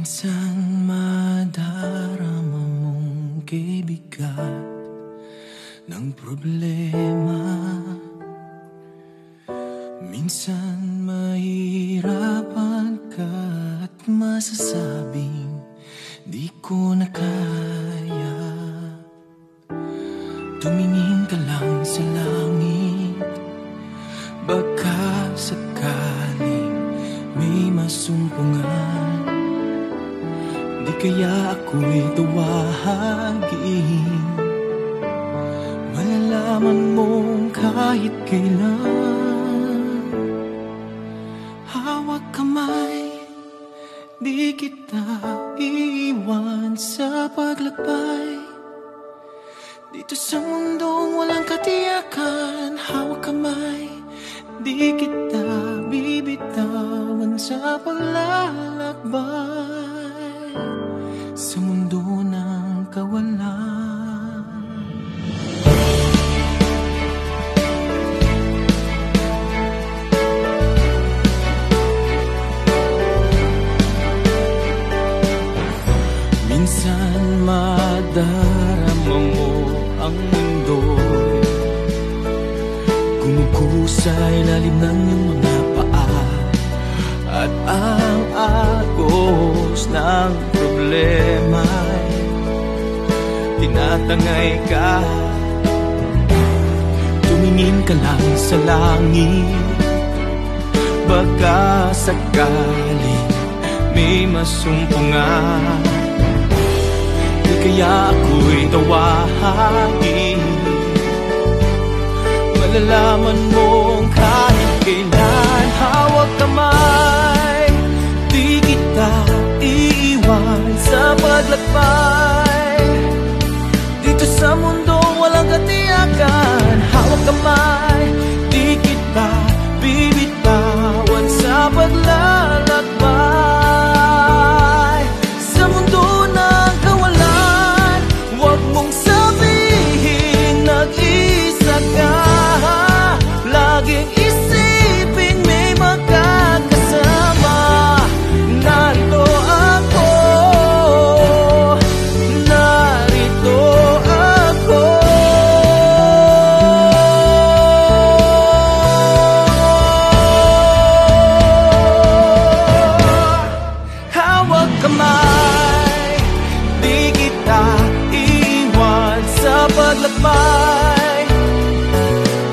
Minsan madarama mong kibigat ng problema. Minsan mahirapan ka at masasabing di ko na kaya. Tumingin ka lang sa langit, baka sakaling may masumpungan. Di kaya ako'y tawagin, malalaman mong kahit kailan. Hawak kamay, di kita iiwan sa paglakbay. Dito sa mundong walang katiyakan, hawak kamay, di kita bibitawan sa paglalakbay. Sa mundo ng kawalan. Minsan madarama mo ang mundo'y gumukusay lalim ng iyong mga paa, at ang agos ng problema'y tinatangay ka. Tumingin ka lang sa langit, baka sakaling may masumpungan. Di kaya ako'y tawagin, malalaman mong kahit kailan. Hawak kamay, di kita iiwan sa paglakbay. Dito sa mundo walang katiyakan, hawak kamay, di kita bibitawan sa paglalakbay. Sa mundo ng kawalan, huwag mong sabihin nag-isa ka. Laging isipin may magkakasama. Narito ako, narito ako. Hawak kamay, di kita iwan sa paglakbay.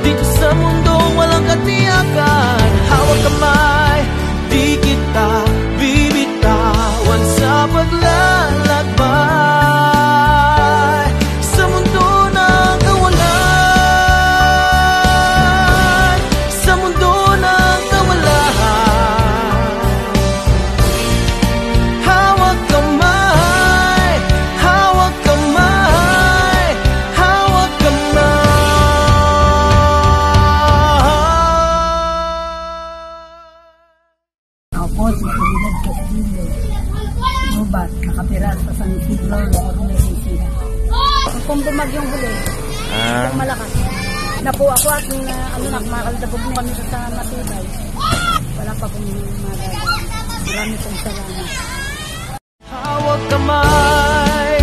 Dito sa mundo walang katiyakan, hawak kamay, di kita bibitawan sa paglalakbay. Sa mundo ng kawalan, sa mundo ng kawalan. Hawak kamay, hawak kamay, hawak kamay. Ako po si Ferdinand Castillo. Nubat, nakapiras sa San Isidro, Locoronesia. Kung bumagyong huli, kung malakas. Napo ako at makalabog mo kami sa matibay. Wala pa pong magagawa. Marami pong salamat. Hawak kamay,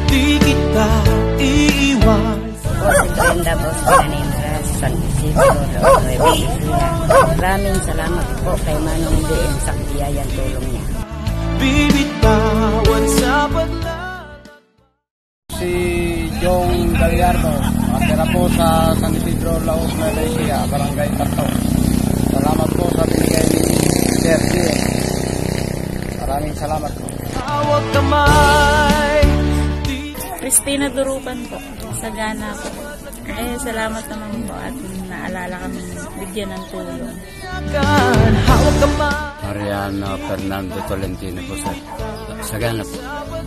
di kita iiwan. Po si Brenda Boscanindra, San Isidro, Locoronesia. Maraming salamat po kay Manong DM sa biyayang tulong niya. Bibitawan sa paglalakbay. Si Jong Gallardo, nakatira po sa San Isidro, Laos, Malaysia, Barangay Tarto. Salamat po sa binigay ni Sir G. Maraming salamat po. Hawak kamay, Christina Durukan po, Sagana po. Salamat naman po at naalala kami bigyan ng tulong. hawak kamay. Mariano Fernando Tolentino po sa Sagana po.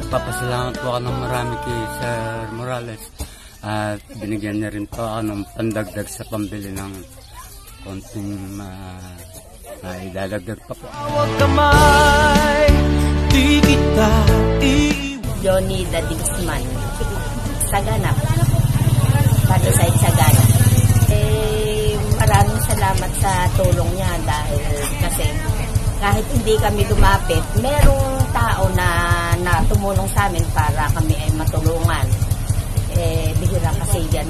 Nagpapasalamat po ako ng marami kay Sir Morales at binigyan niya rin po ako ng pandagdag sa pambili ng konting idadagdag pa po. Hawak kamay, di kita iiwan. Johnny Daddy Guzman, Sagana. Pati sa Sagana. Maraming salamat sa tulong niya dahil kasi kahit hindi kami lumapit, merong tao na tumulong sa amin para kami ay matulungan. Bihira kasi yan.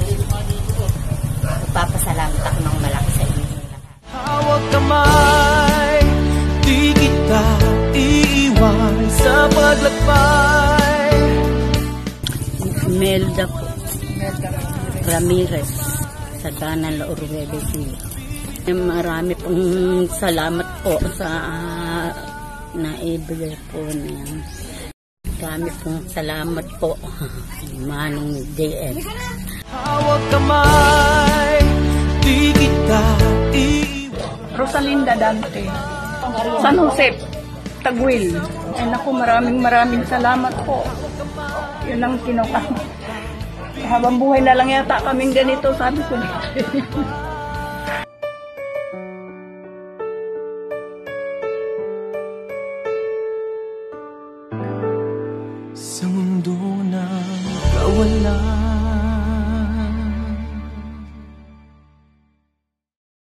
Nagpapasalamat ako ng malaki sa inyo lahat. Hawak kamay, di kita iiwan sa paglakbay. Melda po. Ramirez sa Ganan La Uruguay City. Marami pong salamat po sa naibigay po niyan. Marami pong salamat po, Manong DM. Hawak kamay, di kita iiwan. Rosalinda Dante, San Jose, Taguil. Ay naku, maraming salamat po. Yun ang kinuha. Habang buhay na lang yata kaming ganito, sabi ko. Sa mundo na kawalan.